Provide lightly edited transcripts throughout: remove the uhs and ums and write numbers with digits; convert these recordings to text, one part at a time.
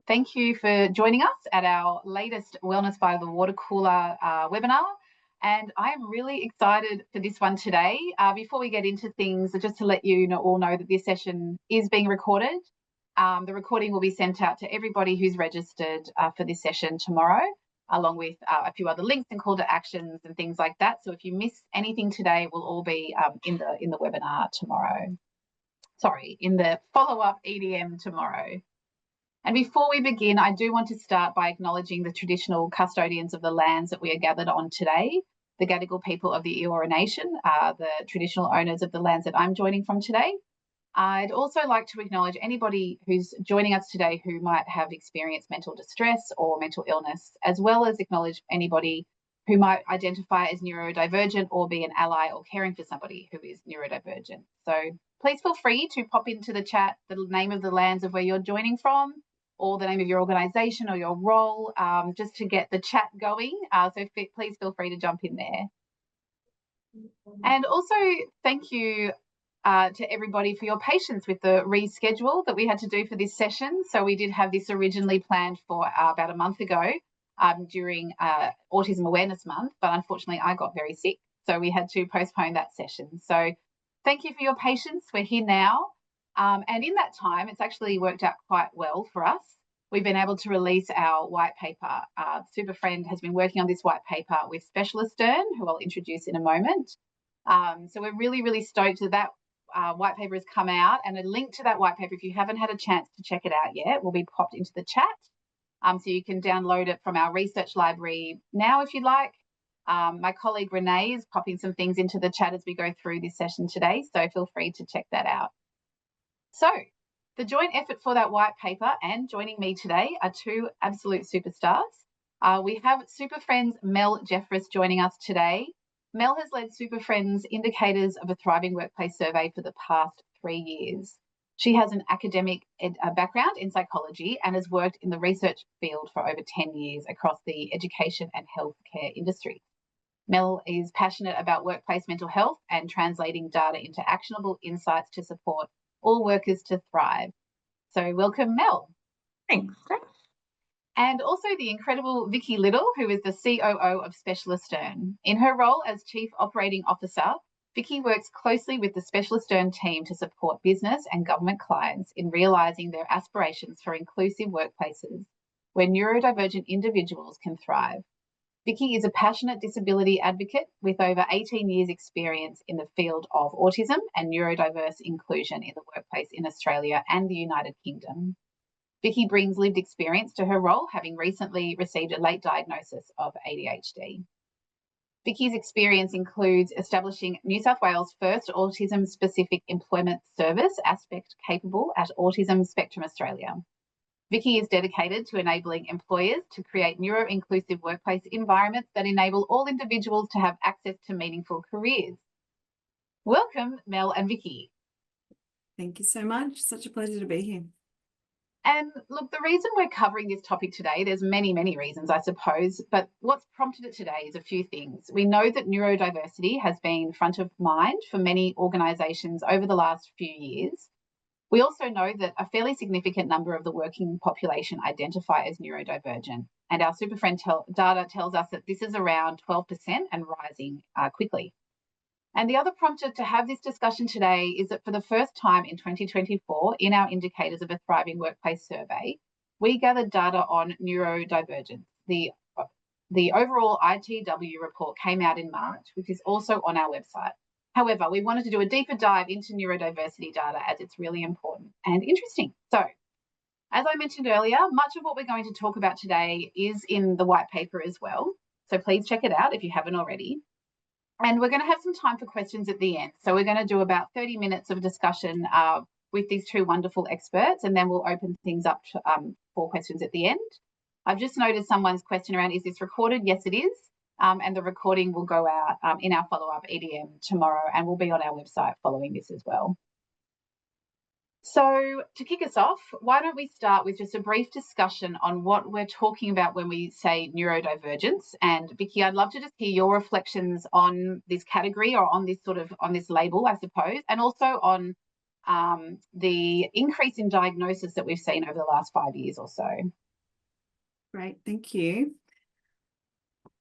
Thank you for joining us at our latest Wellness by the Water Cooler webinar. And I'm really excited for this one today. Before we get into things, just to let you all know that this session is being recorded. The recording will be sent out to everybody who's registered for this session tomorrow, along with a few other links and call to actions and things like that. So if you miss anything today, we'll all be in the webinar tomorrow. Sorry, in the follow-up EDM tomorrow. And before we begin, I do want to start by acknowledging the traditional custodians of the lands that we are gathered on today, the Gadigal people of the Eora Nation, the traditional owners of the lands that I'm joining from today. I'd also like to acknowledge anybody who's joining us today who might have experienced mental distress or mental illness, as well as acknowledge anybody who might identify as neurodivergent or be an ally or caring for somebody who is neurodivergent. So please feel free to pop into the chat the name of the lands of where you're joining from, or the name of your organisation or your role, just to get the chat going. So please feel free to jump in there. And also thank you to everybody for your patience with the reschedule that we had to do for this session. So we did have this originally planned for about a month ago during Autism Awareness Month, but unfortunately I got very sick, so we had to postpone that session. So thank you for your patience. We're here now. And in that time, it's actually worked out quite well for us. We've been able to release our white paper. SuperFriend has been working on this white paper with Specialisterne, who I'll introduce in a moment. So we're really, really stoked that white paper has come out, and a link to that white paper, if you haven't had a chance to check it out yet, will be popped into the chat. So you can download it from our research library now if you'd like. My colleague Renee is popping some things into the chat as we go through this session today, so feel free to check that out. So the joint effort for that white paper and joining me today are two absolute superstars. We have SuperFriend's Mel Jeffress joining us today. Mel has led SuperFriend's Indicators of a Thriving Workplace survey for the past 3 years. She has an academic background in psychology and has worked in the research field for over 10 years across the education and healthcare industry. Mel is passionate about workplace mental health and translating data into actionable insights to support all workers to thrive. So welcome, Mel. Thanks. And also the incredible Vicky Little, who is the COO of Specialisterne. In her role as Chief Operating Officer, Vicky works closely with the Specialisterne team to support business and government clients in realising their aspirations for inclusive workplaces where neurodivergent individuals can thrive. Vicky is a passionate disability advocate with over 18 years' experience in the field of autism and neurodiverse inclusion in the workplace in Australia and the United Kingdom. Vicky brings lived experience to her role, having recently received a late diagnosis of ADHD. Vicky's experience includes establishing New South Wales' first autism-specific employment service, Aspect Capable, at Autism Spectrum Australia. Vicky is dedicated to enabling employers to create neuro-inclusive workplace environments that enable all individuals to have access to meaningful careers. Welcome, Mel and Vicky. Thank you so much. Such a pleasure to be here. And look, the reason we're covering this topic today, there's many, many reasons, I suppose, but what's prompted it today is a few things. We know that neurodiversity has been front of mind for many organisations over the last few years. We also know that a fairly significant number of the working population identify as neurodivergent, and our SuperFriend data tells us that this is around 12% and rising quickly. And the other prompter to have this discussion today is that for the first time in 2024, in our Indicators of a Thriving Workplace survey, we gathered data on neurodivergence. The overall ITW report came out in March, which is also on our website. However, we wanted to do a deeper dive into neurodiversity data as it's really important and interesting. So, as I mentioned earlier, much of what we're going to talk about today is in the white paper as well. So please check it out if you haven't already. And we're going to have some time for questions at the end. So we're going to do about 30 minutes of discussion with these two wonderful experts, and then we'll open things up to, for questions at the end. I've just noticed someone's question around, is this recorded? Yes, it is. And the recording will go out in our follow-up EDM tomorrow and will be on our website following this as well. So to kick us off, why don't we start with just a brief discussion on what we're talking about when we say neurodivergence? And Vicky, I'd love to just hear your reflections on this category, or on this label, I suppose, and also on the increase in diagnosis that we've seen over the last 5 years or so. Great, thank you.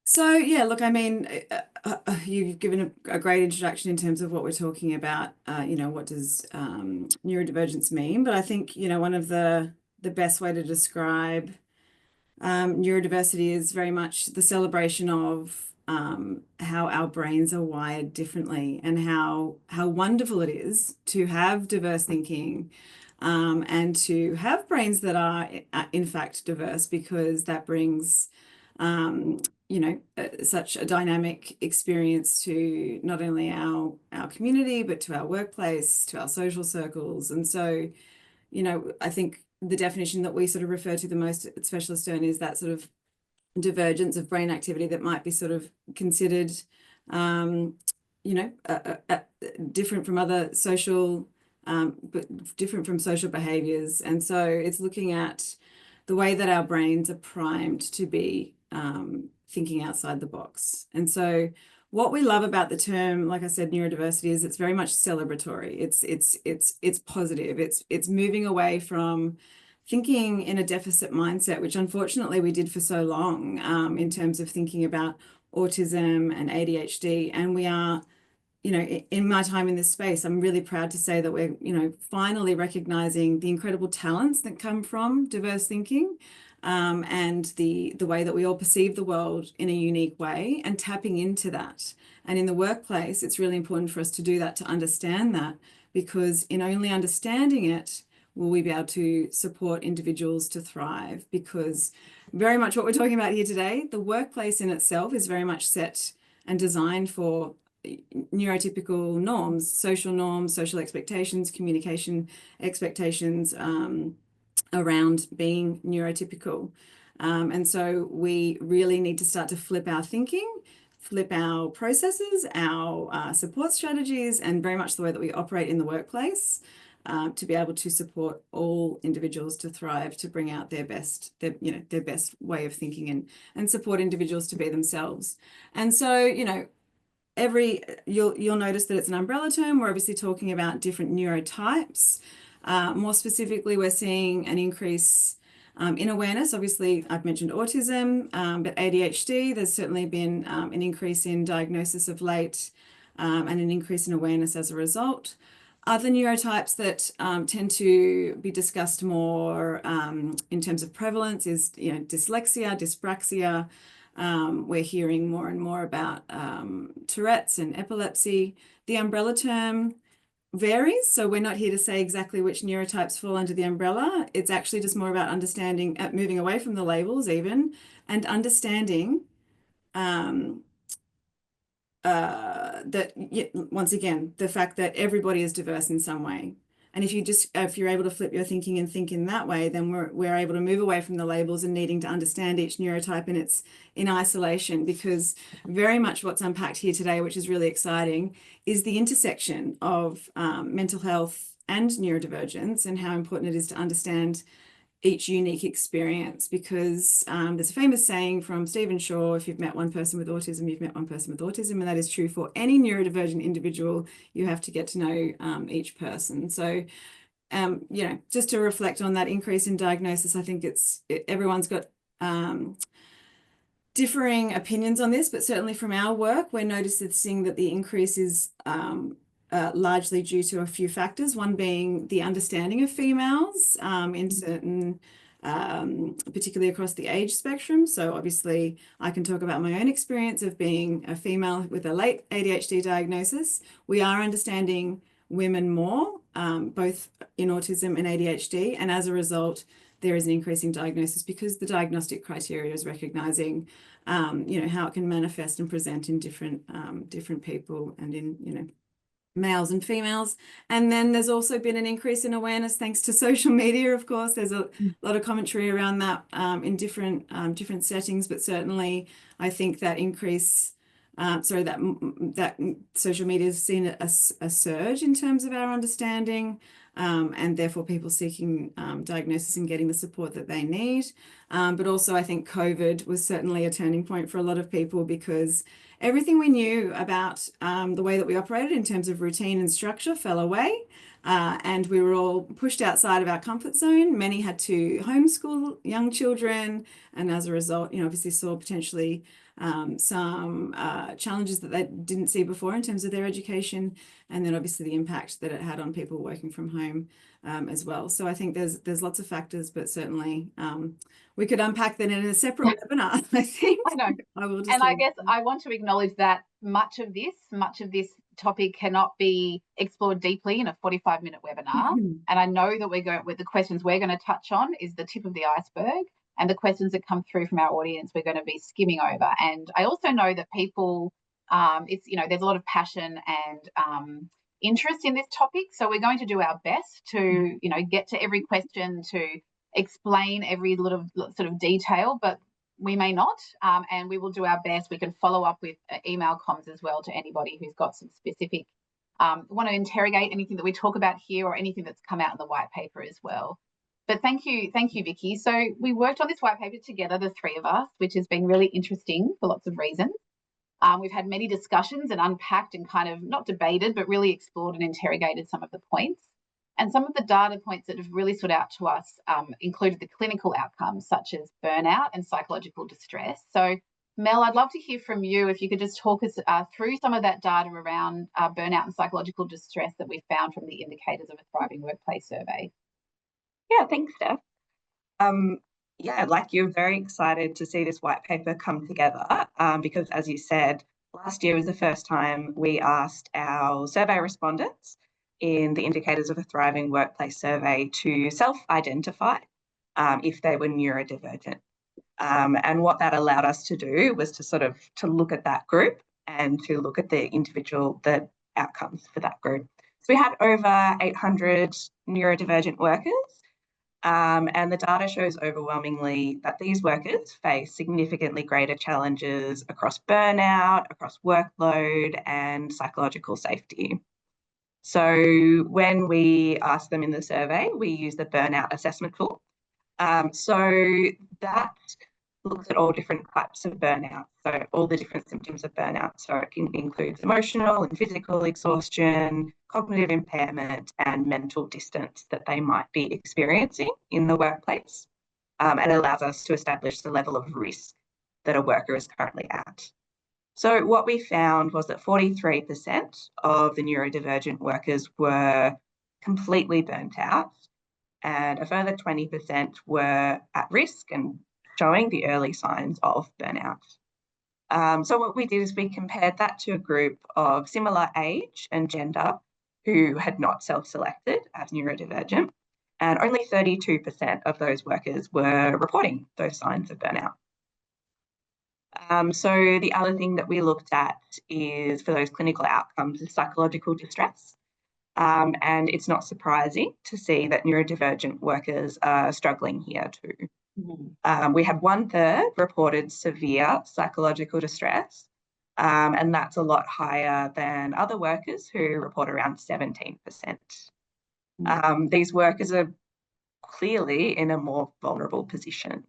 So yeah, look, I mean, you've given a great introduction in terms of what we're talking about. What does neurodivergence mean? But I think, one of the best way to describe neurodiversity is very much the celebration of how our brains are wired differently, and how wonderful it is to have diverse thinking, and to have brains that are in fact diverse, because that brings such a dynamic experience to not only our community, but to our workplace, to our social circles. And so, I think the definition that we sort of refer to the most at Specialisterne is that sort of divergence of brain activity that might be sort of considered, different from other social, but different from social behaviors. And so it's looking at the way that our brains are primed to be thinking outside the box. And so what we love about the term, like I said, neurodiversity, is it's very much celebratory. It's positive. It's moving away from thinking in a deficit mindset, which unfortunately we did for so long, in terms of thinking about autism and ADHD. And we are, in my time in this space, I'm really proud to say that we're, finally recognizing the incredible talents that come from diverse thinking, and the way that we all perceive the world in a unique way, and tapping into that. And in the workplace, it's really important for us to do that, to understand that, because in only understanding it will we be able to support individuals to thrive. Because very much what we're talking about here today, the workplace in itself is very much set and designed for neurotypical norms, social expectations, communication expectations, around being neurotypical. And so we really need to start to flip our thinking, flip our processes, our support strategies, and very much the way that we operate in the workplace, to be able to support all individuals to thrive, to bring out their best way of thinking, and support individuals to be themselves. And so, you'll notice that it's an umbrella term. We're obviously talking about different neurotypes. More specifically, we're seeing an increase in awareness. Obviously, I've mentioned autism, but ADHD, there's certainly been an increase in diagnosis of late, and an increase in awareness as a result. Other neurotypes that tend to be discussed more in terms of prevalence is, dyslexia, dyspraxia. We're hearing more and more about Tourette's and epilepsy. The umbrella term varies, so we're not here to say exactly which neurotypes fall under the umbrella. It's actually just more about understanding, moving away from the labels even, and understanding that, once again, the fact that everybody is diverse in some way. And if you're able to flip your thinking and think in that way, then we're able to move away from the labels and needing to understand each neurotype in isolation, because very much what's unpacked here today, which is really exciting, is the intersection of mental health and neurodivergence, and how important it is to understand each unique experience. Because there's a famous saying from Stephen Shaw: if you've met one person with autism, you've met one person with autism. And that is true for any neurodivergent individual. You have to get to know each person. So, just to reflect on that increase in diagnosis, I think everyone's got differing opinions on this, but certainly from our work, we're noticing that the increase is largely due to a few factors, one being the understanding of females in certain, particularly across the age spectrum. So obviously I can talk about my own experience of being a female with a late ADHD diagnosis. We are understanding women more, both in autism and ADHD, and as a result, there is an increase in diagnosis, because the diagnostic criteria is recognizing, how it can manifest and present in different people, and in, males and females. And then there's also been an increase in awareness thanks to social media. Of course, there's a lot of commentary around that in different settings, but certainly I think that increase that social media has seen a surge in terms of our understanding, and therefore people seeking diagnosis and getting the support that they need. But also I think COVID was certainly a turning point for a lot of people, because everything we knew about the way that we operated in terms of routine and structure fell away. And we were all pushed outside of our comfort zone. Many had to homeschool young children, and as a result, obviously saw potentially some challenges that they didn't see before in terms of their education, and then obviously the impact that it had on people working from home as well. So I think there's lots of factors, but certainly we could unpack that in a separate webinar, I think. I know. I guess I want to acknowledge that much of this topic cannot be explored deeply in a 45-minute webinar. And I know that the questions we're going to touch on is the tip of the iceberg, and the questions that come through from our audience we're going to be skimming over. And I also know that people, there's a lot of passion and interest in this topic, so we're going to do our best to get to every question, to explain every little sort of detail, but we may not, and we will do our best. We can follow up with email comms as well to anybody who's got some specific, want to interrogate anything that we talk about here or anything that's come out in the white paper as well. But thank you, Vicky. So we worked on this white paper together, the three of us, which has been really interesting for lots of reasons. We've had many discussions and unpacked and kind of not debated, but really explored and interrogated some of the points. And some of the data points that have really stood out to us included the clinical outcomes, such as burnout and psychological distress. So, Mel, I'd love to hear from you if you could just talk us through some of that data around burnout and psychological distress that we found from the indicators of a thriving workplace survey. Yeah, thanks, Steph. You're very excited to see this white paper come together because, as you said, last year was the first time we asked our survey respondents in the indicators of a thriving workplace survey to self-identify if they were neurodivergent. And what that allowed us to do was to look at that group and to look at the outcomes for that group. So we had over 800 neurodivergent workers, and the data shows overwhelmingly that these workers face significantly greater challenges across burnout, across workload, and psychological safety. So when we asked them in the survey, we used the burnout assessment tool. So that looks at all different types of burnout, so all the different symptoms of burnout. So it can include emotional and physical exhaustion, cognitive impairment, and mental distance that they might be experiencing in the workplace, and allows us to establish the level of risk that a worker is currently at. So what we found was that 43% of the neurodivergent workers were completely burnt out, and a further 20% were at risk and showing the early signs of burnout. So what we did is we compared that to a group of similar age and gender who had not self-selected as neurodivergent, and only 32% of those workers were reporting those signs of burnout. So the other thing that we looked at is, for those clinical outcomes, is psychological distress. And it's not surprising to see that neurodivergent workers are struggling here too. We had 1/3 reported severe psychological distress, and that's a lot higher than other workers who report around 17%. These workers are clearly in a more vulnerable position.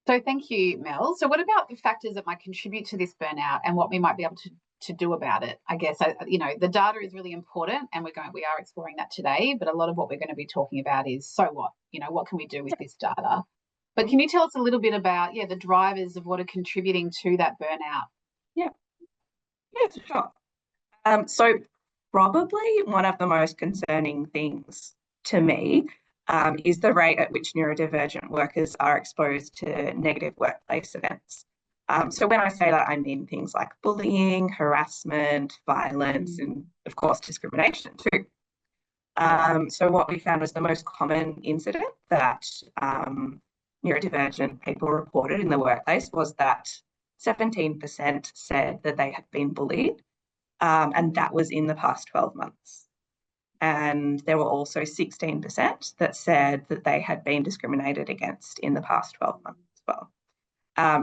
So thank you, Mel. So what about the factors that might contribute to this burnout and what we might be able to do about it? I guess, the data is really important, and we are exploring that today, but a lot of what we're going to be talking about is, so what? What can we do with this data? But can you tell us a little bit about, the drivers of what are contributing to that burnout? Yeah, sure. So probably one of the most concerning things to me is the rate at which neurodivergent workers are exposed to negative workplace events. So when I say that, I mean things like bullying, harassment, violence, and of course discrimination too. So what we found was the most common incident that neurodivergent people reported in the workplace was that 17% said that they had been bullied, and that was in the past 12 months. And there were also 16% that said that they had been discriminated against in the past 12 months as well.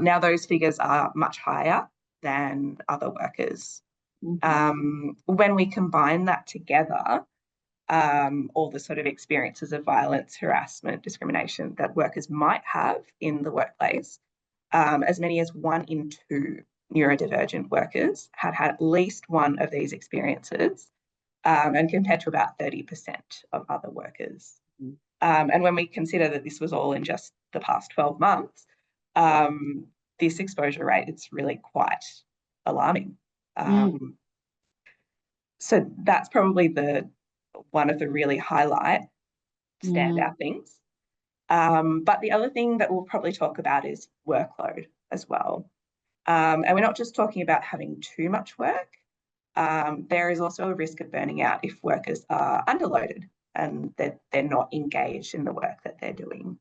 Now, those figures are much higher than other workers. When we combine that together, all the sort of experiences of violence, harassment, discrimination that workers might have in the workplace, as many as 1 in 2 neurodivergent workers had at least one of these experiences, and compared to about 30% of other workers. And when we consider that this was all in just the past 12 months, this exposure rate, it's really quite alarming. So that's probably one of the really standout things. But the other thing that we'll probably talk about is workload as well. And we're not just talking about having too much work. There is also a risk of burning out if workers are underloaded and that they're not engaged in the work that they're doing.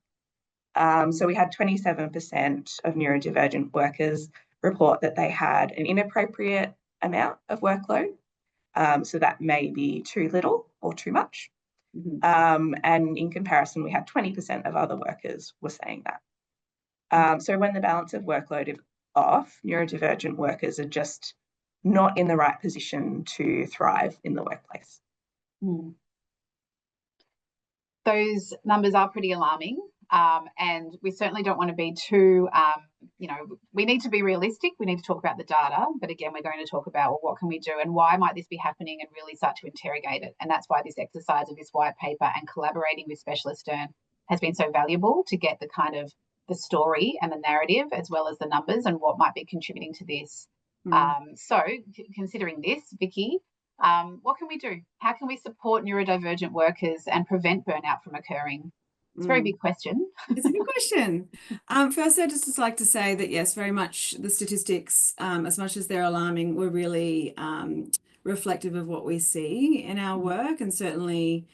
So we had 27% of neurodivergent workers report that they had an inappropriate amount of workload. So that may be too little or too much. And in comparison, we had 20% of other workers were saying that. So when the balance of workload is off, neurodivergent workers are just not in the right position to thrive in the workplace. Those numbers are pretty alarming. And we certainly don't want to be too, we need to be realistic. We need to talk about the data. But again, we're going to talk about, well, what can we do and why might this be happening, and really start to interrogate it. And that's why this exercise of this white paper and collaborating with Specialisterne has been so valuable to get the kind of the story and the narrative as well as the numbers and what might be contributing to this. So considering this, Vicky, what can we do? How can we support neurodivergent workers and prevent burnout from occurring? It's a very big question. It's a good question. First, I'd just like to say that, yes, very much the statistics, as much as they're alarming, were really reflective of what we see in our work. And certainly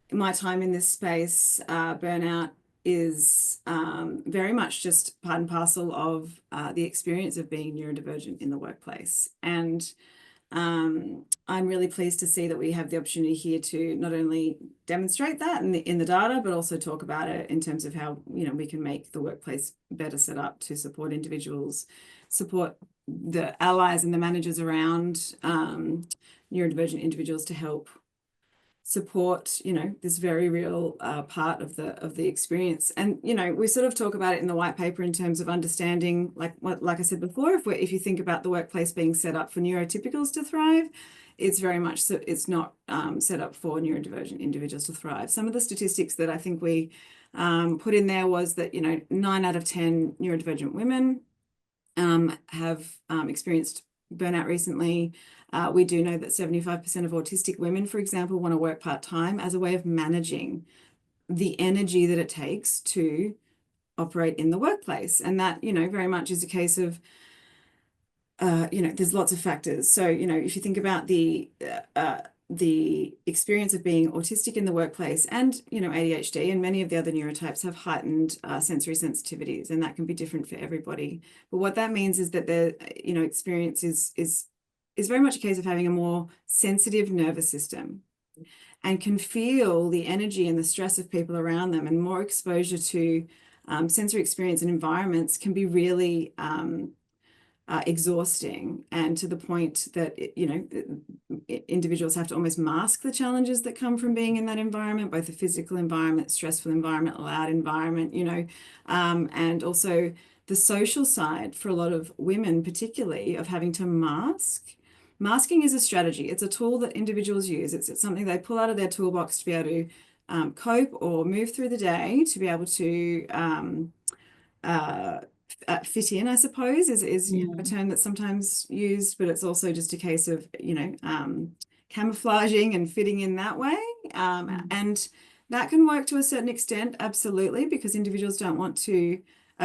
in my time in this space, burnout is very much just part and parcel of the experience of being neurodivergent in the workplace. And I'm really pleased to see that we have the opportunity here to not only demonstrate that in the data, but also talk about it in terms of how, we can make the workplace better set up to support individuals, support the allies and the managers around neurodivergent individuals to help support, this very real part of the experience. And, we sort of talk about it in the white paper in terms of understanding, like I said before, if you think about the workplace being set up for neurotypicals to thrive, it's very much so, it's not set up for neurodivergent individuals to thrive. Some of the statistics that I think we put in there was that, 9 out of 10 neurodivergent women have experienced burnout recently. We do know that 75% of autistic women, for example, want to work part-time as a way of managing the energy that it takes to operate in the workplace. And that, very much is a case of, there's lots of factors. So, if you think about the experience of being autistic in the workplace and, ADHD and many of the other neurotypes have heightened sensory sensitivities, and that can be different for everybody. But what that means is that the, experience is very much a case of having a more sensitive nervous system and can feel the energy and the stress of people around them, and more exposure to sensory experience and environments can be really exhausting, and to the point that individuals have to almost mask the challenges that come from being in that environment, both the physical environment, stressful environment, loud environment, and also the social side for a lot of women, particularly, of having to mask. Masking is a strategy. It's a tool that individuals use. It's something they pull out of their toolbox to be able to cope or move through the day, to be able to fit in, I suppose, is a term that's sometimes used, but it's also just a case of, camouflaging and fitting in that way. And that can work to a certain extent, absolutely, because individuals don't want to,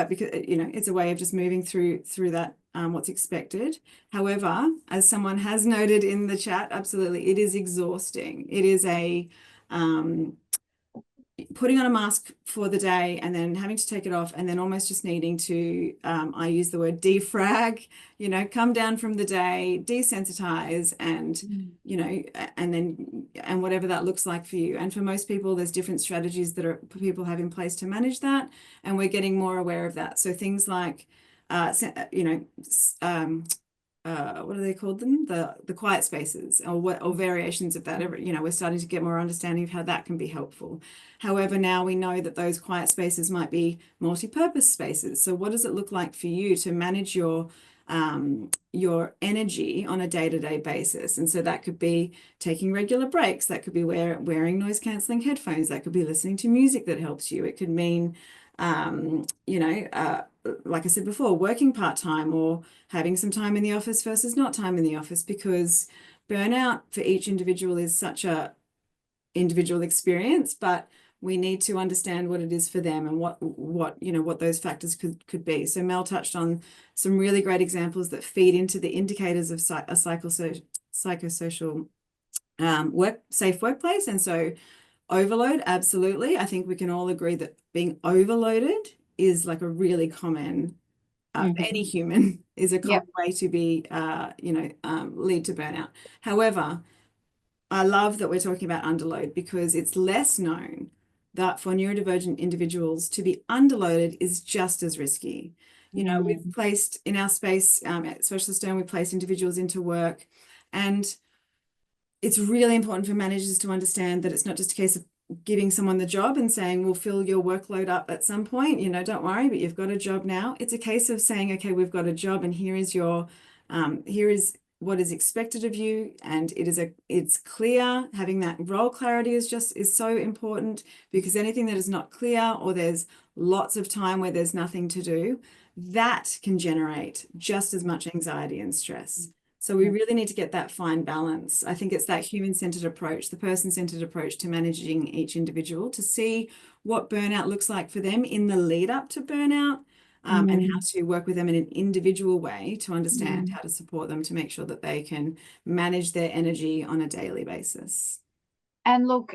because, it's a way of just moving through that, what's expected. However, as someone has noted in the chat, absolutely, it is exhausting. It is putting on a mask for the day and then having to take it off and then almost just needing to, I use the word defrag, come down from the day, desensitize and, and whatever that looks like for you. And for most people, there's different strategies that people have in place to manage that. And we're getting more aware of that. So things like, what do they call them? The quiet spaces or variations of that. We're starting to get more understanding of how that can be helpful. However, now we know that those quiet spaces might be multi-purpose spaces. So what does it look like for you to manage your energy on a day-to-day basis? And so that could be taking regular breaks. That could be wearing noise-canceling headphones. That could be listening to music that helps you. It could mean like I said before, working part-time or having some time in the office versus not time in the office, because burnout for each individual is such a individual experience, but we need to understand what it is for them and what those factors could be. So Mel touched on some really great examples that feed into the indicators of a psychosocial safe workplace. And so overload, absolutely. I think we can all agree that being overloaded is like a really common, any human is a common way to be, lead to burnout. However, I love that we're talking about underload because it's less known that for neurodivergent individuals to be underloaded is just as risky. We've placed in our space at Specialisterne, we place individuals into work, and it's really important for managers to understand that it's not just a case of giving someone the job and saying, we'll fill your workload up at some point, don't worry, but you've got a job now. It's a case of saying, okay, we've got a job and here is what is expected of you. And it's clear. Having that role clarity is so important, because anything that is not clear or there's lots of time where there's nothing to do, that can generate just as much anxiety and stress. So we really need to get that fine balance. I think it's that human-centered approach, the person-centered approach to managing each individual, to see what burnout looks like for them in the lead up to burnout, and how to work with them in an individual way to understand how to support them to make sure that they can manage their energy on a daily basis. And look,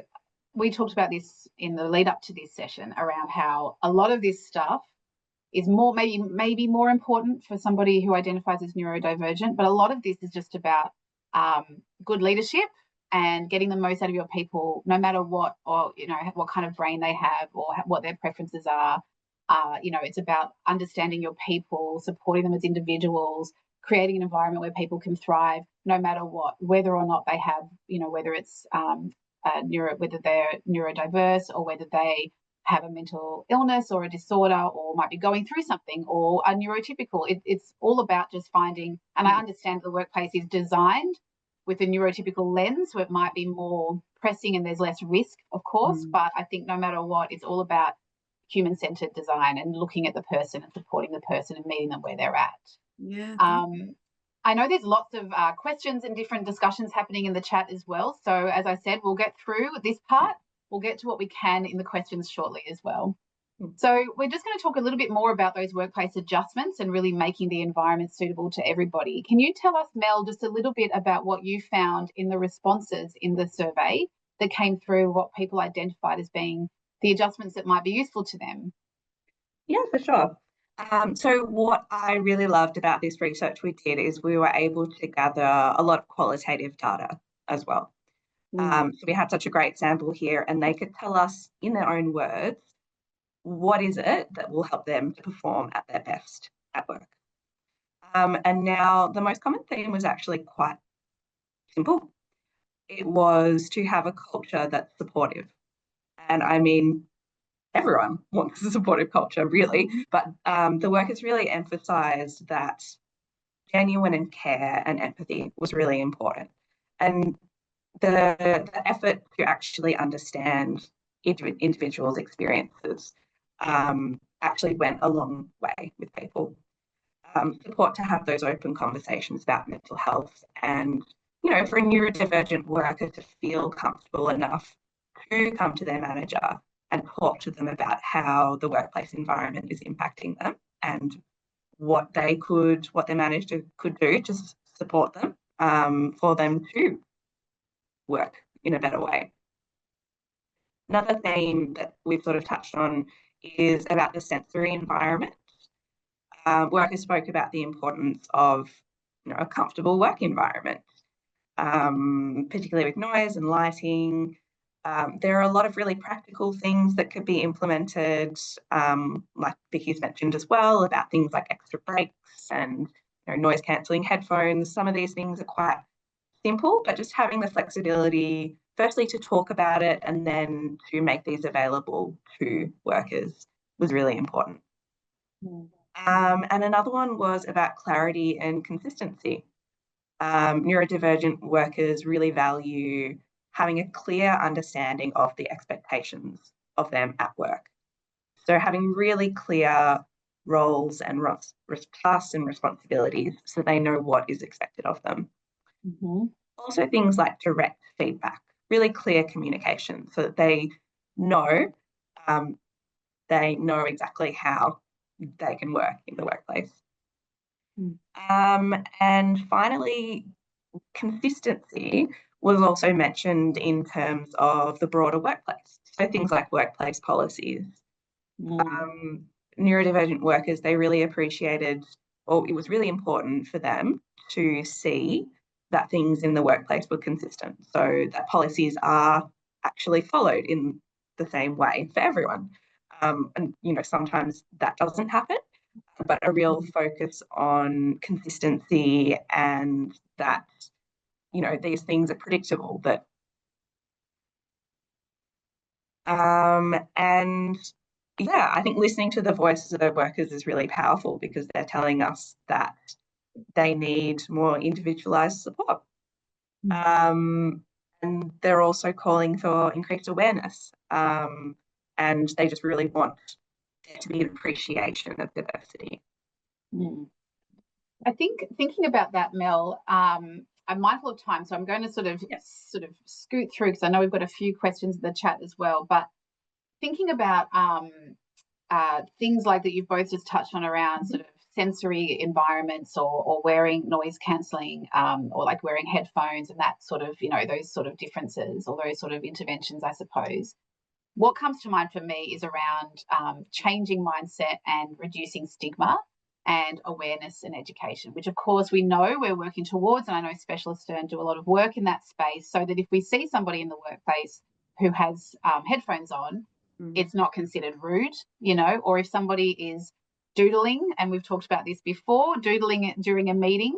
we talked about this in the lead up to this session around how a lot of this stuff is more maybe more important for somebody who identifies as neurodivergent, but a lot of this is just about good leadership and getting the most out of your people, no matter what, or what kind of brain they have or what their preferences are. It's about understanding your people, supporting them as individuals, creating an environment where people can thrive, no matter what, whether or not they have, whether it's whether they're neurodiverse or whether they have a mental illness or a disorder or might be going through something or are neurotypical. It's all about just finding, and I understand the workplace is designed with a neurotypical lens, so it might be more pressing and there's less risk, of course, but I think no matter what, it's all about human-centered design and looking at the person and supporting the person and meeting them where they're at. Yeah. I know there's lots of questions and different discussions happening in the chat as well. So as I said, we'll get through this part. We'll get to what we can in the questions shortly as well. So we're just going to talk a little bit more about those workplace adjustments and really making the environment suitable to everybody. Can you tell us, Mel, just a little bit about what you found in the responses in the survey that came through, what people identified as being the adjustments that might be useful to them? Yeah, for sure. So what I really loved about this research we did is we were able to gather a lot of qualitative data as well. So we had such a great sample here, and they could tell us in their own words, what is it that will help them to perform at their best at work? And now the most common theme was actually quite simple. It was to have a culture that's supportive. And I mean, everyone wants a supportive culture, really, but the workers really emphasised that genuine care and empathy was really important. And the effort to actually understand individuals' experiences actually went a long way with people. Support to have those open conversations about mental health and, for a neurodivergent worker to feel comfortable enough to come to their manager and talk to them about how the workplace environment is impacting them and what their manager could do to support them for them to work in a better way. Another theme that we've sort of touched on is about the sensory environment. Workers spoke about the importance of a comfortable work environment, particularly with noise and lighting. There are a lot of really practical things that could be implemented, like Vicky's mentioned as well, about things like extra breaks and noise cancelling headphones. Some of these things are quite simple, but just having the flexibility, firstly, to talk about it and then to make these available to workers was really important. And another one was about clarity and consistency. Neurodivergent workers really value having a clear understanding of the expectations of them at work. So having really clear roles and tasks and responsibilities so they know what is expected of them. Also things like direct feedback, really clear communication so that they know exactly how they can work in the workplace. And finally, consistency was also mentioned in terms of the broader workplace. So things like workplace policies. Neurodivergent workers, they really appreciated, or it was really important for them to see that things in the workplace were consistent. So that policies are actually followed in the same way for everyone. And, sometimes that doesn't happen, but a real focus on consistency and that, these things are predictable. And yeah, I think listening to the voices of the workers is really powerful because they're telling us that they need more individualized support. And they're also calling for increased awareness. And they just really want there to be an appreciation of diversity. I think thinking about that, Mel, I'm mindful of time, so I'm going to sort of scoot through because I know we've got a few questions in the chat as well. But thinking about things like that you've both just touched on around sort of sensory environments or wearing noise cancelling or like wearing headphones and that sort of, those sort of differences or those sort of interventions, I suppose. What comes to mind for me is around changing mindset and reducing stigma and awareness and education, which of course we know we're working towards, and I know Specialisterne do a lot of work in that space, so that if we see somebody in the workplace who has headphones on, it's not considered rude, or if somebody is doodling, and we've talked about this before, doodling it during a meeting,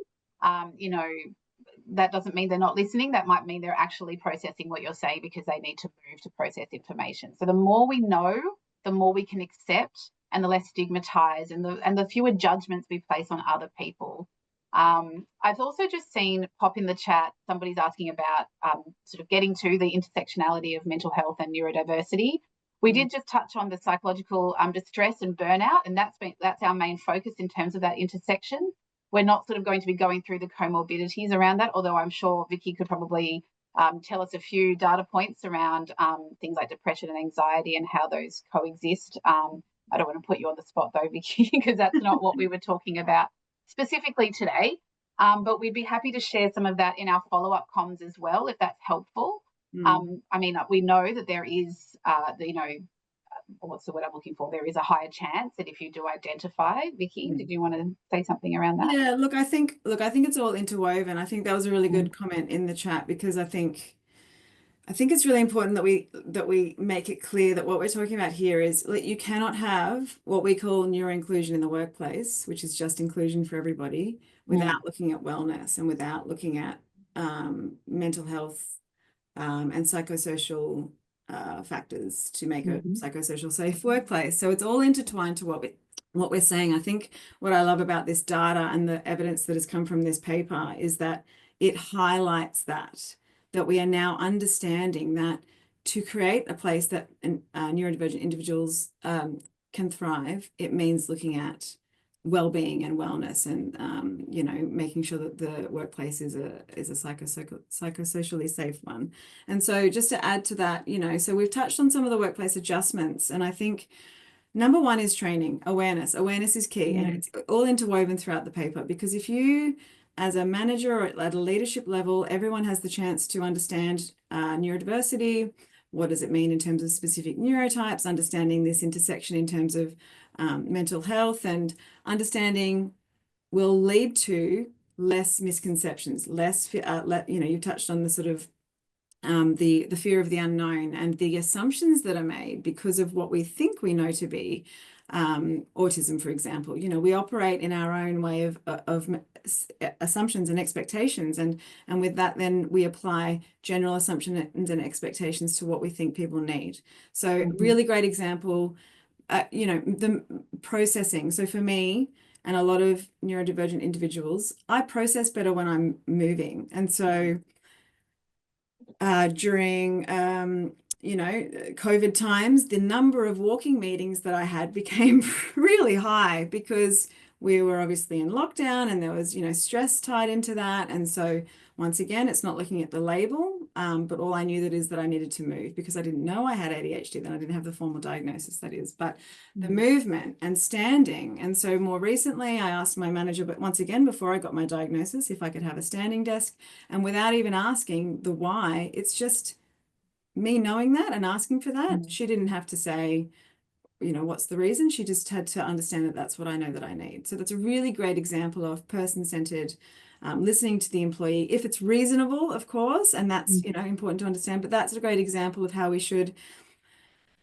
that doesn't mean they're not listening. That might mean they're actually processing what you're saying because they need to move to process information. So the more we know, the more we can accept and the less stigmatized and the fewer judgments we place on other people. I've also just seen pop in the chat, somebody's asking about sort of getting to the intersectionality of mental health and neurodiversity. We did just touch on the psychological distress and burnout, and that's our main focus in terms of that intersection. We're not sort of going to be going through the comorbidities around that, although I'm sure Vicky could probably tell us a few data points around things like depression and anxiety and how those coexist. I don't want to put you on the spot though, Vicky, because that's not what we were talking about specifically today. But we'd be happy to share some of that in our follow-up comms as well, if that's helpful. I mean, we know that there is, what's the word I'm looking for? There is a higher chance that if you do identify. Vicky, did you want to say something around that? Yeah, look, I think it's all interwoven. I think that was a really good comment in the chat because I think it's really important that we make it clear that what we're talking about here is that you cannot have what we call neuro-inclusion in the workplace, which is just inclusion for everybody, without looking at wellness and without looking at mental health and psychosocial factors to make a psychosocial safe workplace. So it's all intertwined to what we're saying. I think what I love about this data and the evidence that has come from this paper is that it highlights that we are now understanding that to create a place that neurodivergent individuals can thrive, it means looking at well-being and wellness and making sure that the workplace is a psychosocially safe one. And so just to add to that, so we've touched on some of the workplace adjustments, and I think number one is training. Awareness is key, and it's all interwoven throughout the paper, because if you, as a manager or at a leadership level, everyone has the chance to understand neurodiversity, what does it mean in terms of specific neurotypes, understanding this intersection in terms of mental health, and understanding will lead to less misconceptions, less, you know, you touched on the sort of the fear of the unknown and the assumptions that are made because of what we think we know to be autism, for example. You know, we operate in our own way of assumptions and expectations, and with that, then we apply general assumptions and expectations to what we think people need. So really great example, you know, the processing. So for me and a lot of neurodivergent individuals, I process better when I'm moving, and so during you know, COVID times, the number of walking meetings that I had became really high because we were obviously in lockdown and there was, you know, stress tied into that. And so once again, it's not looking at the label, but all I knew that is that I needed to move because I didn't know I had ADHD, then I didn't have the formal diagnosis, that is, but the movement and standing. And so more recently, I asked my manager, but once again, before I got my diagnosis, if I could have a standing desk, and without even asking the why, it's just me knowing that and asking for that. She didn't have to say, you know, what's the reason? She just had to understand that that's what I know that I need. So that's a really great example of person-centered, listening to the employee, if it's reasonable, of course, and that's, you know, important to understand, but that's a great example of how we should,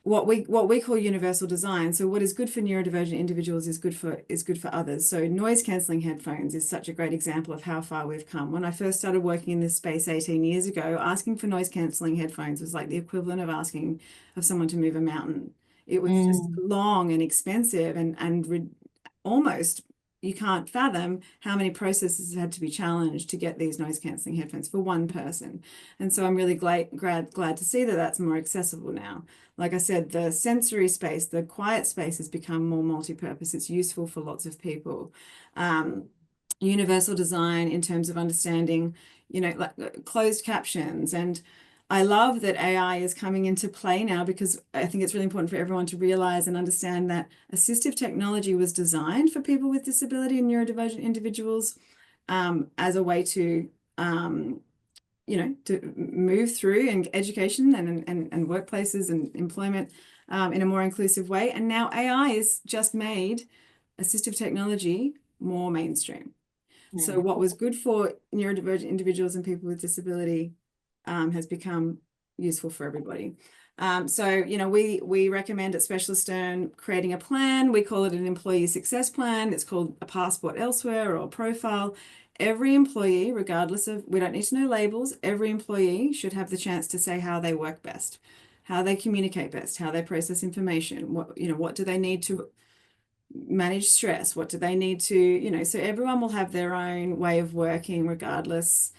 what we call universal design. So what is good for neurodivergent individuals is good for others. So noise cancelling headphones is such a great example of how far we've come. When I first started working in this space 18 years ago, asking for noise cancelling headphones was like the equivalent of asking of someone to move a mountain. It was just long and expensive and almost, you can't fathom how many processes had to be challenged to get these noise cancelling headphones for one person. And so I'm really glad to see that that's more accessible now. Like I said, the sensory space, the quiet space has become more multi-purpose. It's useful for lots of people. Universal design in terms of understanding, you know, like closed captions. And I love that AI is coming into play now because I think it's really important for everyone to realize and understand that assistive technology was designed for people with disability and neurodivergent individuals as a way to, you know, to move through and education and workplaces and employment in a more inclusive way. And now AI has just made assistive technology more mainstream. So what was good for neurodivergent individuals and people with disability has become useful for everybody. So, you know, we recommend at Specialisterne creating a plan. We call it an employee success plan. It's called a passport elsewhere or a profile. Every employee, regardless of, we don't need to know labels, every employee should have the chance to say how they work best, how they communicate best, how they process information, what, you know, what do they need to manage stress, what do they need to, you know, so everyone will have their own way of working regardless,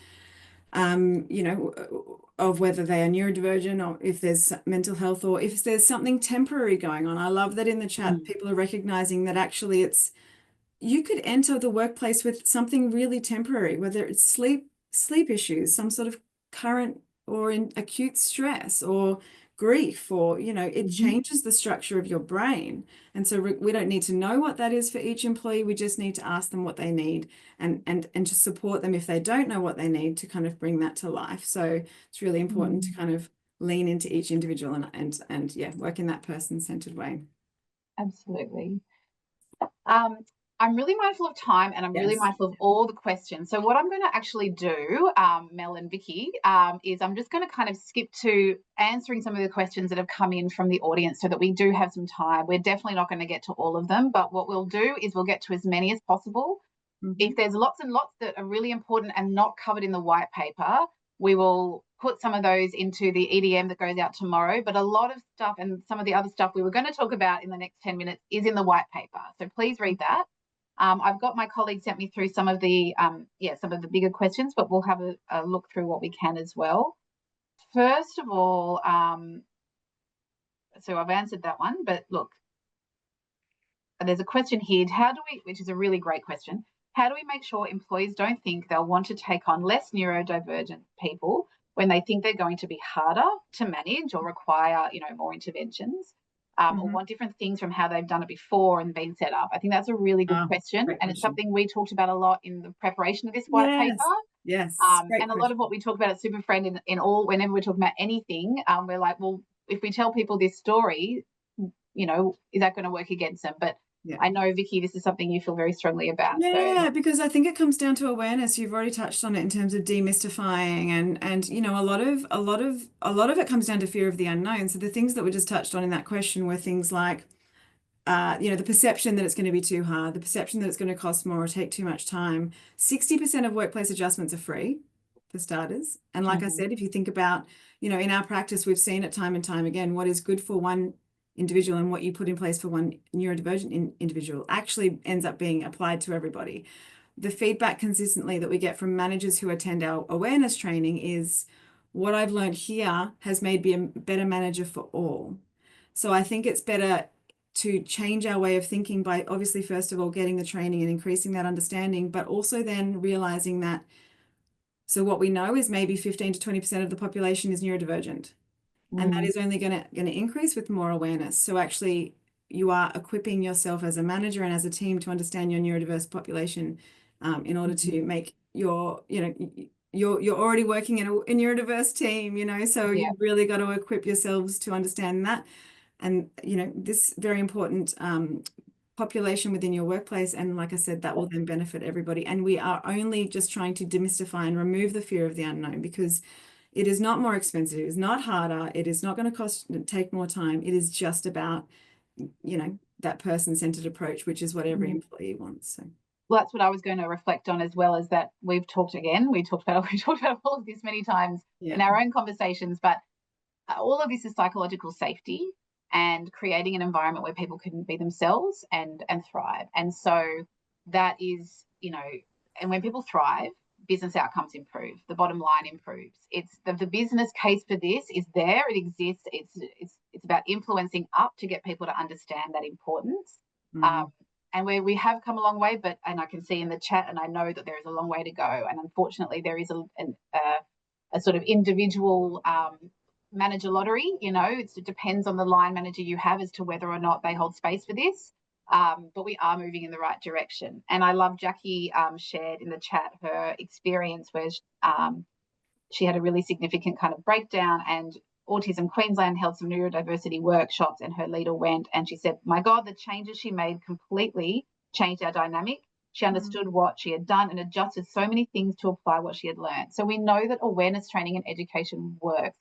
you know, of whether they are neurodivergent or if there's mental health or if there's something temporary going on. I love that in the chat, people are recognizing that actually it's, you could enter the workplace with something really temporary, whether it's sleep issues, some sort of current or in acute stress or grief, or, you know, it changes the structure of your brain. And so we don't need to know what that is for each employee. We just need to ask them what they need and to support them if they don't know what they need to kind of bring that to life. So it's really important to kind of lean into each individual and yeah, work in that person-centered way. Absolutely. I'm really mindful of time and I'm really mindful of all the questions. So what I'm going to actually do, Mel and Vicky, is I'm just going to kind of skip to answering some of the questions that have come in from the audience so that we do have some time. We're definitely not going to get to all of them, but what we'll do is we'll get to as many as possible. If there's lots and lots that are really important and not covered in the white paper, we will put some of those into the EDM that goes out tomorrow. But a lot of stuff and some of the other stuff we were going to talk about in the next 10 minutes is in the white paper. So please read that. I've got my colleague sent me through some of the bigger questions, but we'll have a look through what we can as well. First of all, so I've answered that one, but look, there's a question here. Which is a really great question. How do we make sure employees don't think they'll want to take on less neurodivergent people when they think they're going to be harder to manage or require, you know, more interventions? Or want different things from how they've done it before and been set up? I think that's a really good question. And it's something we talked about a lot in the preparation of this white paper. Yes, great And a lot question. of what we talk about at SuperFriend in all, whenever we're talking about anything, we're like, well, if we tell people this story, you know, is that going to work against them? But Yeah. I know, Vicky, this is something you feel very strongly about. Yeah, So because I think it comes down to awareness. You've already touched on it in terms of demystifying, and you know, a lot of it comes down to fear of the unknown. So the things that were just touched on in that question were things like you know, the perception that it's going to be too hard, the perception that it's going to cost more or take too much time. 60% of workplace adjustments are free, for starters. And like I said, if you think about, you know, in our practice, we've seen it time and time again, what is good for one individual and what you put in place for one neurodivergent individual actually ends up being applied to everybody. The feedback consistently that we get from managers who attend our awareness training is, what I've learned here has made me a better manager for all. So I think it's better to change our way of thinking by obviously, first of all, getting the training and increasing that understanding, but also then realizing that, so what we know is maybe 15 to 20% of the population is neurodivergent. And that is only going to increase with more awareness. So actually, you are equipping yourself as a manager and as a team to understand your neurodiverse population in order to make your, you know, you're already working in a neurodiverse team, you know, so Yeah. you've really got to equip yourselves to understand that. And, you know, this very important population within your workplace. And like I said, that will then benefit everybody. And we are only just trying to demystify and remove the fear of the unknown, because it is not more expensive. It is not harder. It is not going to take more time. It is just about, you know, that person-centered approach, which is what every employee wants. So. Well, that's what I was going to reflect on as well, is that we talked about all of this many times in our own conversations, but all of this is psychological safety and creating an environment where people can be themselves and thrive. And so that is, you know, and when people thrive, business outcomes improve, the bottom line improves. It's the business case for this is there, it exists. It's about influencing up to get people to understand that importance. And where we have come a long way, and I can see in the chat, and I know that there is a long way to go. And unfortunately, there is a sort of individual manager lottery. You know, it depends on the line manager you have as to whether or not they hold space for this. But we are moving in the right direction. And I love Jackie shared in the chat her experience where she had a really significant kind of breakdown, and Autism Queensland held some neurodiversity workshops, and her leader went, and she said, my God, the changes she made completely changed our dynamic. She understood what she had done and adjusted so many things to apply what she had learned. So we know that awareness training and education works.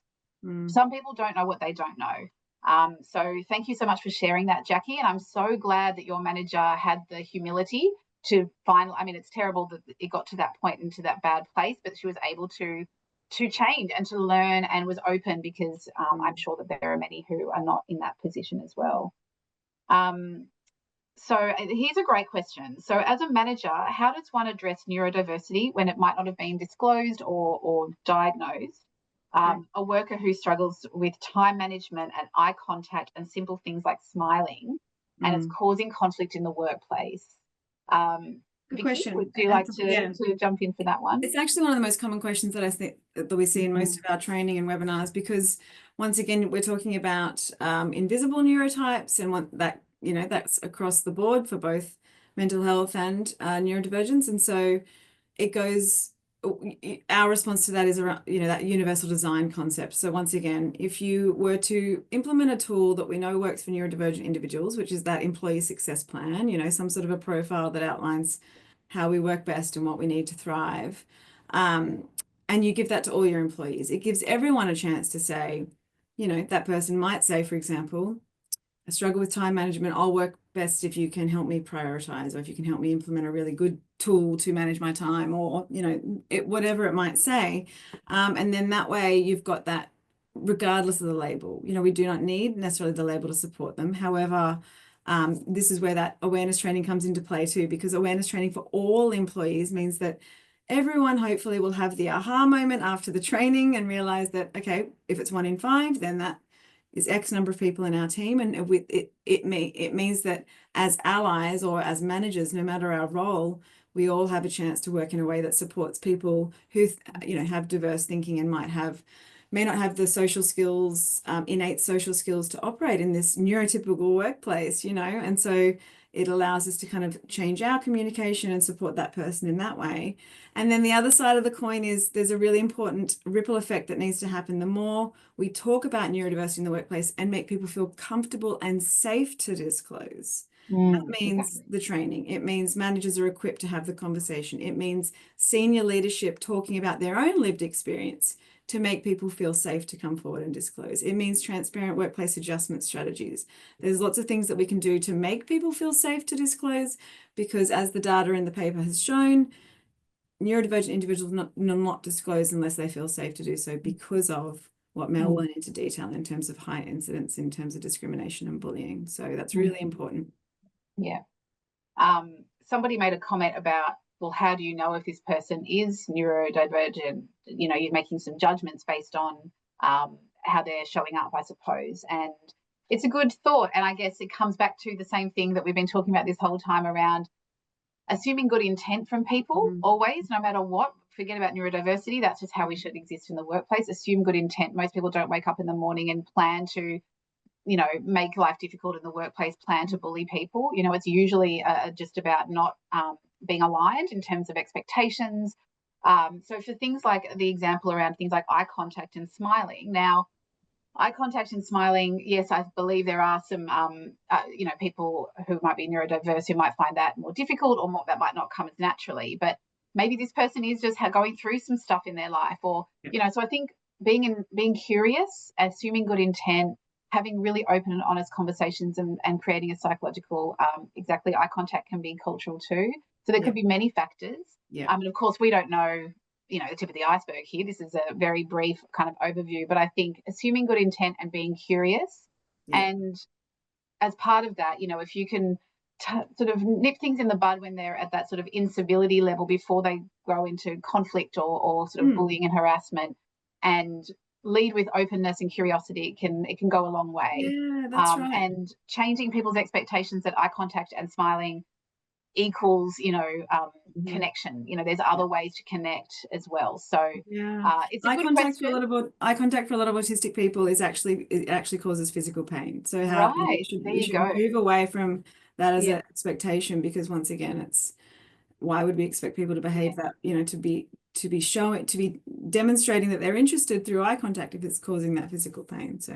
Some people don't know what they don't know. So thank you so much for sharing that, Jackie. And I'm so glad that your manager had the humility to I mean, it's terrible that it got to that point, into that bad place, but she was able to change and to learn and was open, because I'm sure that there are many who are not in that position as well. So here's a great question. So as a manager, how does one address neurodiversity when it might not have been disclosed or diagnosed? A worker who struggles with time management and eye contact and simple things like smiling, and it's causing conflict in the workplace. Good Vicky, question. would you like to jump in for that one? It's actually one of the most common questions that I think that we see in most of our training and webinars, because once again, we're talking about invisible neurotypes, and that, you know, that's across the board for both mental health and neurodivergence. And so it goes, our response to that is around, you know, that universal design concept. So once again, if you were to implement a tool that we know works for neurodivergent individuals, which is that employee success plan, you know, some sort of a profile that outlines how we work best and what we need to thrive, and you give that to all your employees, it gives everyone a chance to say, you know, that person might say, for example, I struggle with time management. I'll work best if you can help me prioritize, or if you can help me implement a really good tool to manage my time, or, you know, whatever it might say. And then that way you've got that regardless of the label. You know, we do not need necessarily the label to support them. However, this is where that awareness training comes into play too, because awareness training for all employees means that everyone hopefully will have the aha moment after the training and realize that, okay, if it's 1 in 5, then that is X number of people in our team. And with it means that as allies or as managers, no matter our role, we all have a chance to work in a way that supports people who, you know, have diverse thinking and may not have the social skills, innate social skills to operate in this neurotypical workplace, you know. And so It allows us to kind of change our communication and support that person in that way. And then the other side of the coin is there's a really important ripple effect that needs to happen. The more we talk about neurodiversity in the workplace and make people feel comfortable and safe to disclose, that means the training. It means managers are equipped to have the conversation. It means senior leadership talking about their own lived experience to make people feel safe to come forward and disclose. It means transparent workplace adjustment strategies. There's lots of things that we can do to make people feel safe to disclose, because as the data in the paper has shown, neurodivergent individuals not disclose unless they feel safe to do so, because of what Mel went into detail in terms of high incidence, in terms of discrimination and bullying. So that's really important. Yeah. Somebody made a comment about, well, how do you know if this person is neurodivergent? You know, you're making some judgments based on how they're showing up, I suppose. And it's a good thought. And I guess it comes back to the same thing that we've been talking about this whole time around assuming good intent from people always, no matter what. Forget about neurodiversity. That's just how we should exist in the workplace. Assume good intent. Most people don't wake up in the morning and plan to, you know, make life difficult in the workplace, plan to bully people. You know, it's usually just about not being aligned in terms of expectations. So for things like the example around things like eye contact and smiling. Now, eye contact and smiling, yes, I believe there are some, you know, people who might be neurodiverse who might find that more difficult, or more, that might not come as naturally. But maybe this person is just going through some stuff in their life, or, you know, so I think being curious, assuming good intent, having really open and honest conversations, and creating a psychological, exactly, eye contact can be cultural too. So there could be many factors. And of course, we don't know, you know, the tip of the iceberg here. This is a very brief kind of overview, but I think assuming good intent and being curious, and as part of that, you know, if you can sort of nip things in the bud when they're at that sort of incivility level before they grow into conflict or sort of bullying and harassment, and lead with openness and curiosity, it can go a long way. Yeah, that's right. And changing people's expectations that eye contact and smiling equals, you know, connection. You know, there's other ways to connect as well. So it's a good question. Eye contact for a lot of autistic people is it actually causes physical pain. So how you should move away from that as an expectation, because once again, it's, why would we expect people to behave that, you know, to be demonstrating that they're interested through eye contact if it's causing that physical pain. So,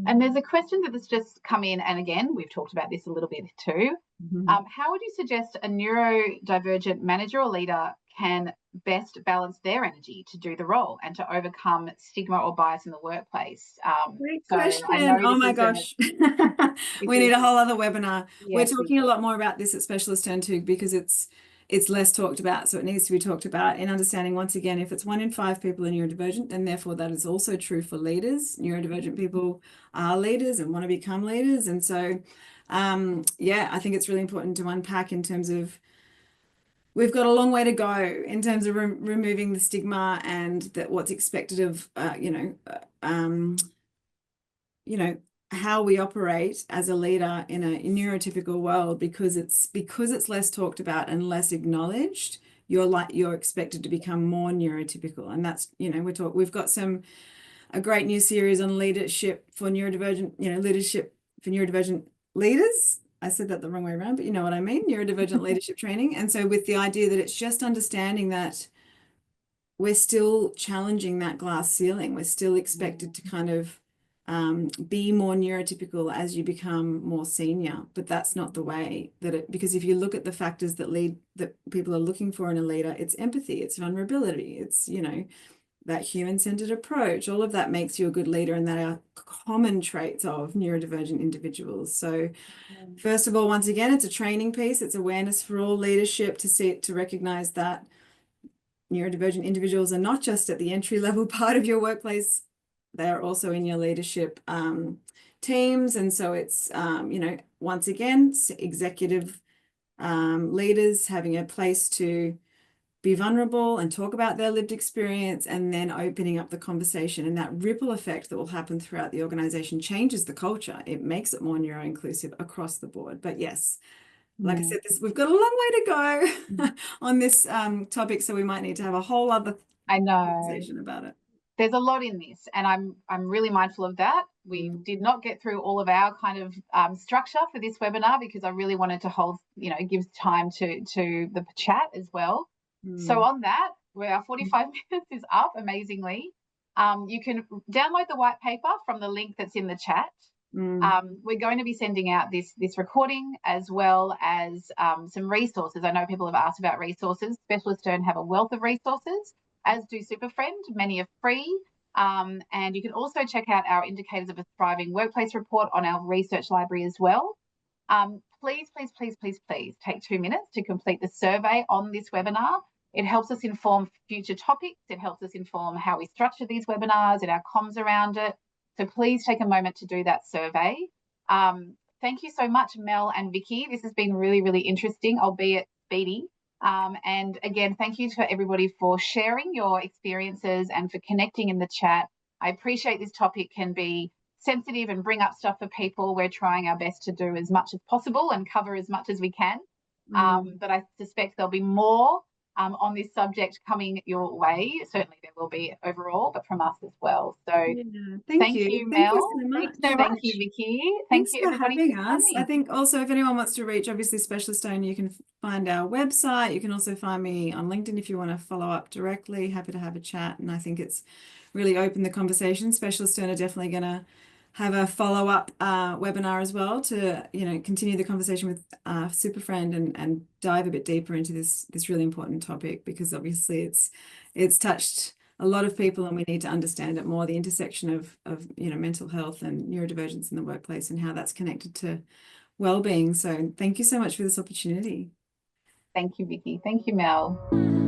and there's a question that's just come in, and again, we've talked about this a little bit too. How would you suggest a neurodivergent manager or leader can best balance their energy to do the role and to overcome stigma or bias in the workplace? Great question. Oh my gosh. We need a whole other webinar. We're talking a lot more about this at Specialisterne too, because it's less talked about, so it needs to be talked about, in understanding, once again, if it's 1 in 5 people are neurodivergent, then therefore that is also true for leaders. Neurodivergent people are leaders and want to become leaders. And so, I think it's really important to unpack in terms of, we've got a long way to go in terms of removing the stigma and that what's expected of, how we operate as a leader in a neurotypical world, because it's less talked about and less acknowledged. You're expected to become more neurotypical, and that's, you know, we've got a great new series on leadership for neurodivergent, leadership for neurodivergent leaders. I said that the wrong way around, but you know what I mean, neurodivergent leadership training. And so with the idea that it's just understanding that we're still challenging that glass ceiling, we're still expected to kind of be more neurotypical as you become more senior, but that's not the way because if you look at the factors that people are looking for in a leader, it's empathy, it's vulnerability, it's, you know, that human-centered approach. All of that makes you a good leader, and that are common traits of neurodivergent individuals. So first of all, once again, it's a training piece. It's awareness for all leadership to recognize that neurodivergent individuals are not just at the entry-level part of your workplace, they are also in your leadership teams. And so it's, once again, executive leaders having a place to be vulnerable and talk about their lived experience, and then opening up the conversation, and that ripple effect that will happen throughout the organization changes the culture. It makes it more neuro-inclusive across the board. But yes, like I said, we've got a long way to go on this topic, so we might need to have a whole other conversation about it. there's a lot in this, and I'm really mindful of that. We did not get through all of our kind of structure for this webinar because I really wanted to hold, give time to the chat as well. So on that, where our 45 minutes is up amazingly, you can download the white paper from the link that's in the chat. We're going to be sending out this recording as well as some resources. I know people have asked about resources. Specialisterne have a wealth of resources, as do SuperFriend. Many are free. And you can also check out our Indicators of a Thriving Workplace report on our research library as well. Please, please, please, please, please take 2 minutes to complete the survey on this webinar. It helps us inform future topics. It helps us inform how we structure these webinars and our comms around it. So please take a moment to do that survey. Thank you so much, Mel and Vicky. This has been really, really interesting, albeit speedy. And again, thank you to everybody for sharing your experiences and for connecting in the chat. I appreciate this topic can be sensitive and bring up stuff for people. We're trying our best to do as much as possible and cover as much as we can. But I suspect there'll be more on this subject coming your way. Certainly there will be overall, but from us as well. So thank you, Mel. Thank you, Vicky. Thanks you, everybody, for having us. I think also if anyone wants to reach, obviously, Specialisterne, you can find our website. You can also find me on LinkedIn if you want to follow up directly. Happy to have a chat. And I think it's really opened the conversation. Specialisterne are definitely going to have a follow-up webinar as well to continue the conversation with SuperFriend and dive a bit deeper into this really important topic, because obviously it's touched a lot of people and we need to understand it more, the intersection of mental health and neurodivergence in the workplace and how that's connected to well-being. So thank you so much for this opportunity. Thank you, Vicky. Thank you, Mel.